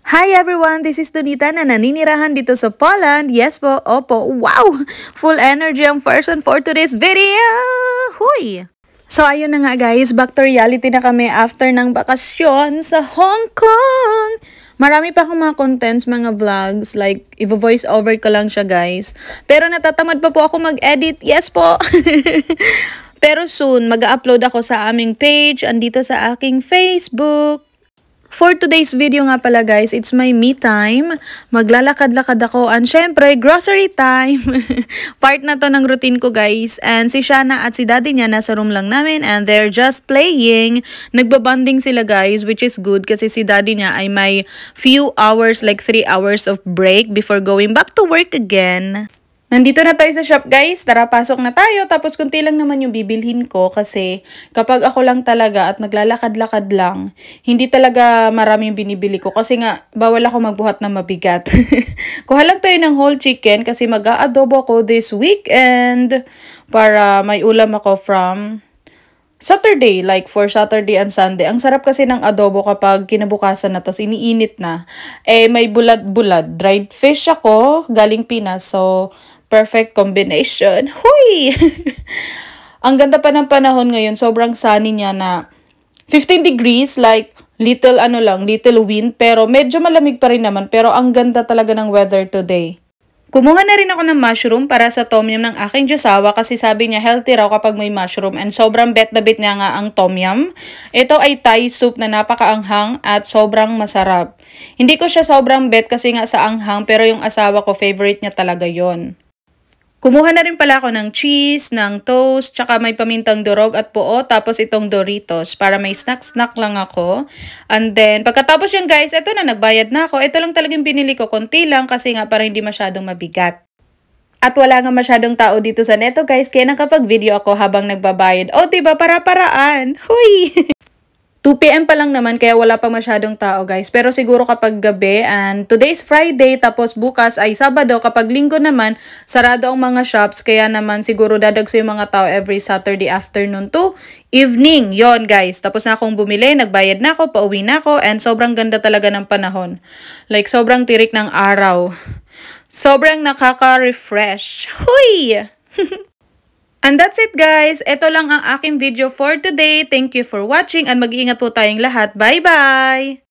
Hi everyone! This is Donita na naninirahan dito sa Poland. Yes po, opo, wow! Full energy ang person for today's video! Huy! So ayun na nga guys, back to reality na kami after ng bakasyon sa Hong Kong! Marami pa akong mga contents, mga vlogs, like i-voice over ko lang siya guys. Pero natatamad pa po ako mag-edit, yes po! Pero soon, mag-upload ako sa aming page, andito sa aking Facebook. For today's video nga pala guys, it's my me time. Maglalakad-lakad ako and syempre, grocery time. Part na to ng routine ko guys. And si Shana at si daddy niya nasa room lang namin and they're just playing. Nagbabanding sila guys, which is good kasi si daddy niya ay may few hours, like 3 hours of break before going back to work again. Nandito na tayo sa shop guys, tara pasok na tayo, tapos kunti lang naman yung bibilhin ko kasi kapag ako lang talaga at naglalakad-lakad lang, hindi talaga maraming binibili ko kasi nga bawal ako magbuhat ng mabigat. Kuha lang tayo ng whole chicken kasi mag-aadobo ko this weekend para may ulam ako from Saturday, like for Saturday and Sunday. Ang sarap kasi ng adobo kapag kinabukasan na to, iniinit na. Eh, may bulad-bulad. Dried fish ako, galing Pinas. So, perfect combination. Huy! Ang ganda pa ng panahon ngayon. Sobrang sunny niya na 15 degrees, like little little wind. Pero medyo malamig pa rin naman. Pero ang ganda talaga ng weather today. Kumuha na rin ako ng mushroom para sa tom yum ng aking josawa kasi sabi niya healthy raw kapag may mushroom and sobrang bet na bet niya nga ang tom yum. Ito ay Thai soup na napakaanghang at sobrang masarap. Hindi ko siya sobrang bet kasi nga sa anghang pero yung asawa ko favorite niya talaga yon. Kumuha na rin pala ako ng cheese, ng toast, tsaka may pamintang durog at buo, tapos itong Doritos para may snack-snack lang ako. And then, pagkatapos yan guys, eto na, nagbayad na ako. Ito lang talagang binili ko, konti lang kasi nga para hindi masyadong mabigat. At wala nga masyadong tao dito sa neto guys, kaya nakapag-video ako habang nagbabayad. O diba, para-paraan. Huy! 2 PM pa lang naman kaya wala pa masyadong tao guys. Pero siguro kapag gabi and today's Friday tapos bukas ay Sabado, kapag Linggo naman sarado ang mga shops kaya naman siguro dadagsa yung mga tao every Saturday afternoon to evening. Yon guys. Tapos na akong bumili, nagbayad na ako, pauwi na ako and sobrang ganda talaga ng panahon. Like sobrang tirik ng araw. Sobrang nakaka-refresh. Huy! And that's it guys. Ito lang ang aking video for today. Thank you for watching and mag-iingat po tayong lahat. Bye-bye!